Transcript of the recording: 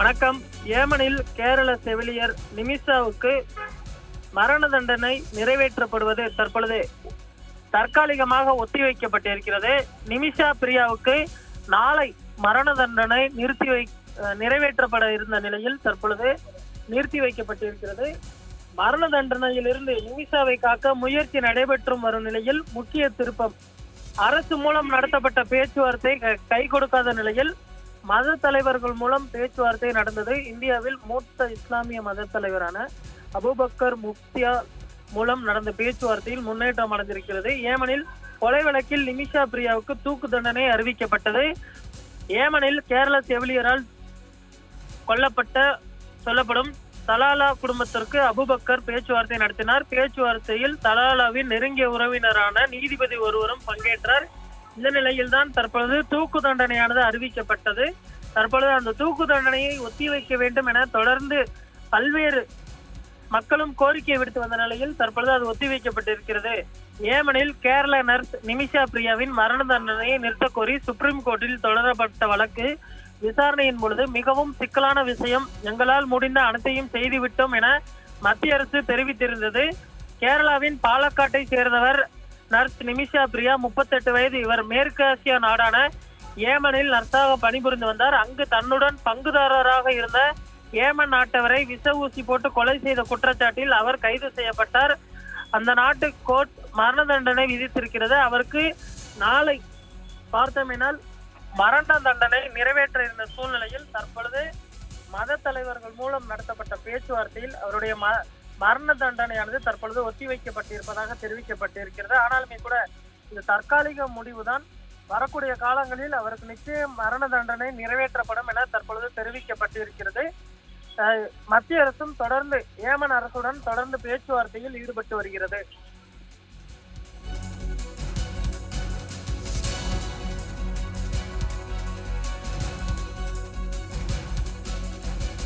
வணக்கம். ஏமனில் கேரள செவிலியர் நிமிஷாவுக்கு மரண தண்டனை நிறைவேற்றப்படுவது தற்பொழுது தற்காலிகமாக ஒத்திவைக்கப்பட்டிருக்கிறது. நிமிஷா பிரியாவுக்கு நாளை மரண தண்டனை நிறைவேற்றப்பட இருந்த நிலையில் தற்பொழுது நிறுத்தி வைக்கப்பட்டிருக்கிறது. மரண தண்டனையிலிருந்து நிமிஷாவை காக்க முயற்சி நடைபெற்றும் வரும் நிலையில் முக்கிய திருப்பம், அரசு மூலம் நடத்தப்பட்ட பேச்சுவார்த்தை கை கொடுக்காத நிலையில் மத தலைவர்கள் மூலம் பேச்சுவார்த்தை நடந்தது. இந்தியாவில் மூத்த இஸ்லாமிய மத தலைவரான அபுபக்கர் முஃப்தியா மூலம் நடந்த பேச்சுவார்த்தையில் முன்னேற்றம் அடைந்திருக்கிறது. ஏமனில் கொலை வழக்கில் நிமிஷா பிரியாவுக்கு தூக்கு தண்டனை அறிவிக்கப்பட்டது. ஏமனில் கேரள செவிலியரால் கொல்லப்பட்ட சொல்லப்படும் தலாலா குடும்பத்திற்கு அபுபக்கர் பேச்சுவார்த்தை நடத்தினார். பேச்சுவார்த்தையில் தலாலாவின் நெருங்கிய உறவினரான நீதிபதி ஒருவரும் பங்கேற்றார். இந்த நிலையில் தான் தற்பொழுது தூக்கு தண்டனையானது அறிவிக்கப்பட்டது. தற்பொழுது அந்த தூக்கு தண்டனையை ஒத்திவைக்க வேண்டும் என தொடர்ந்து பல்வேறு மக்களும் கோரிக்கை விடுத்து வந்த நிலையில் தற்பொழுது அது ஒத்திவைக்கப்பட்டிருக்கிறது. ஏமனில் கேரள நர்ஸ் நிமிஷா பிரியாவின் மரண தண்டனையை நிறுத்தக் கோரி சுப்ரீம் கோர்ட்டில் தொடரப்பட்ட வழக்கு விசாரணையின் பொழுது மிகவும் சிக்கலான விஷயம், எங்களால் முடிந்த அனைத்தையும் செய்துவிட்டோம் என மத்திய அரசு தெரிவித்திருந்தது. கேரளாவின் பாலக்காட்டை சேர்ந்தவர் நர்ஸ் நிமிஷா பிரியா, 38 வயது. இவர் மேற்கு ஆசியா நாடான ஏமனில் நர்ஸாக பணிபுரிந்து வந்தார். அங்கு தன்னுடன் பங்குதாரராக இருந்த ஏமன் நாட்டவரை விஷ ஊசி போட்டு கொலை செய்த குற்றச்சாட்டில் அவர் கைது செய்யப்பட்டார். அந்த நாட்டு கோர்ட் மரண தண்டனை விதித்திருக்கிறது. அவருக்கு நாளை பார்த்தமையினால் மரண தண்டனை நிறைவேற்ற இருந்த சூழ்நிலையில் தற்பொழுது மத தலைவர்கள் மூலம் நடத்தப்பட்ட பேச்சுவார்த்தையில் அவருடைய மரண தண்டனையானது தற்பொழுது ஒத்திவைக்கப்பட்டிருப்பதாக தெரிவிக்கப்பட்டிருக்கிறது. ஆனாலுமே கூட இது தற்காலிக முடிவுதான். வரக்கூடிய காலங்களில் அவருக்கு நிச்சயம் மரண தண்டனை நிறைவேற்றப்படும் என தற்பொழுது தெரிவிக்கப்பட்டிருக்கிறது. மத்திய அரசும் தொடர்ந்து ஏமன் அரசுடன் தொடர்ந்து பேச்சுவார்த்தையில் ஈடுபட்டு வருகிறது.